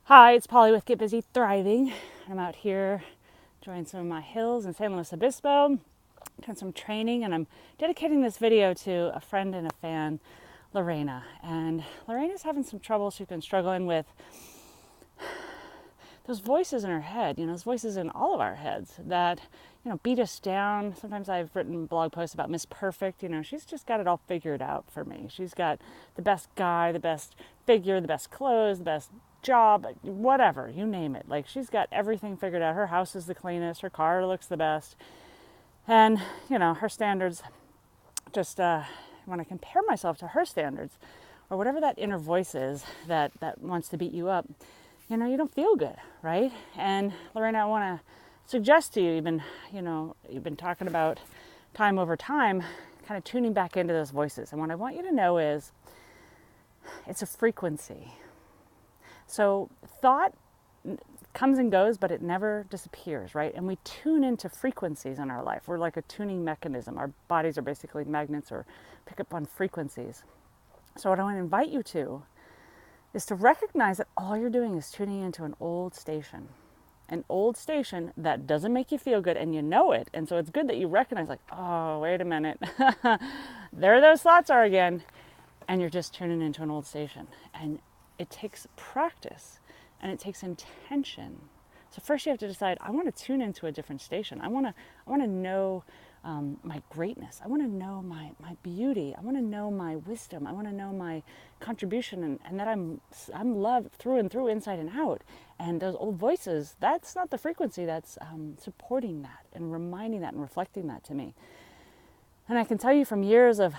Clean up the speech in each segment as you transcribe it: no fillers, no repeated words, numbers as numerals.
Hi, it's Polly with Get Busy Thriving. I'm out here enjoying some of my hills in San Luis Obispo, doing some training, and I'm dedicating this video to a friend and a fan, Lorena. And Lorena's having some trouble. She's been struggling with those voices in her head, those voices in all of our heads that, beat us down. Sometimes I've written blog posts about Miss Perfect. She's just got it all figured out for me. She's got the best guy, the best figure, the best clothes, the best job, whatever, you name it. Like, she's got everything figured out. Her house is the cleanest, her car looks the best. And, her standards, just when I compare myself to her standards, or whatever that inner voice is that wants to beat you up, you don't feel good, right? And Lorena, I want to suggest to you, you've been talking about time over time, kind of tuning back into those voices. And what I want you to know is it's a frequency. So thought comes and goes, but it never disappears, right? And we tune into frequencies in our life. We're like a tuning mechanism. Our bodies are basically magnets or pick up on frequencies. So what I want to invite you to is to recognize that all you're doing is tuning into an old station that doesn't make you feel good, and you know it. And so it's good that you recognize, like, oh, wait a minute. There those thoughts are again. And you're just tuning into an old station. And it takes practice and it takes intention. So first you have to decide, I want to tune into a different station. I want to know my greatness. I want to know my beauty. I want to know my wisdom. I want to know my contribution, and that I'm loved through and through, inside and out. And those old voices, that's not the frequency that's supporting that and reminding that and reflecting that to me. And I can tell you from years of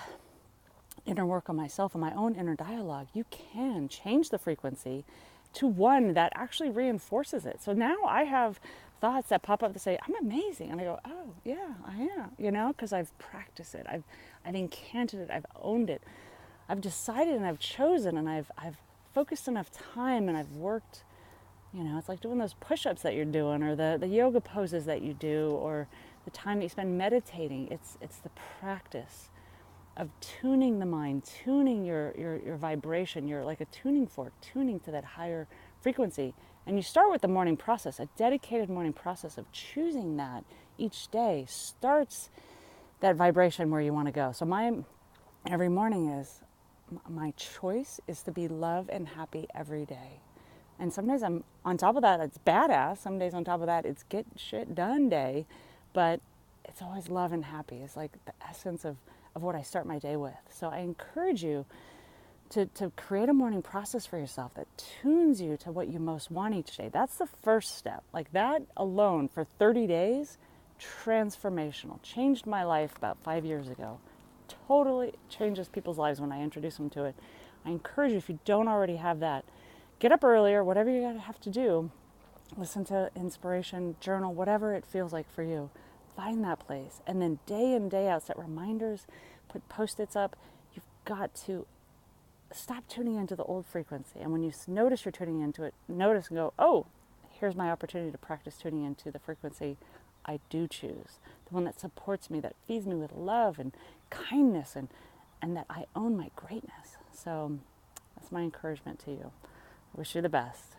inner work on myself and my own inner dialogue, you can change the frequency to one that actually reinforces it. So now I have thoughts that pop up to say, I'm amazing. And I go, oh, yeah, I am, because I've practiced it. I've incanted it. I've owned it. I've decided and I've chosen, and I've focused enough time, and I've worked. It's like doing those push-ups that you're doing, or the yoga poses that you do, or the time that you spend meditating. It's the practice of tuning the mind, tuning your vibration. You're like a tuning fork, tuning to that higher frequency. And you start with the morning process. A dedicated morning process of choosing that each day starts that vibration where you want to go. So every morning is, my choice is to be love and happy every day. And some days I'm on top of that, it's badass. Some days on top of that, it's get shit done day. But it's always love and happy. It's like the essence of what I start my day with. So I encourage you to create a morning process for yourself that tunes you to what you most want each day. That's the first step. Like, that alone for 30 days, transformational. Changed my life about 5 years ago. Totally changes people's lives when I introduce them to it. I encourage you, if you don't already have that, get up earlier, whatever you're going to have to do. Listen to inspiration, journal, whatever it feels like for you. Find that place. And then day in, day out, set reminders, put Post-its up. You've got to stop tuning into the old frequency. And when you notice you're tuning into it, notice and go, oh, here's my opportunity to practice tuning into the frequency I do choose. The one that supports me, that feeds me with love and kindness, and that I own my greatness. So that's my encouragement to you. I wish you the best.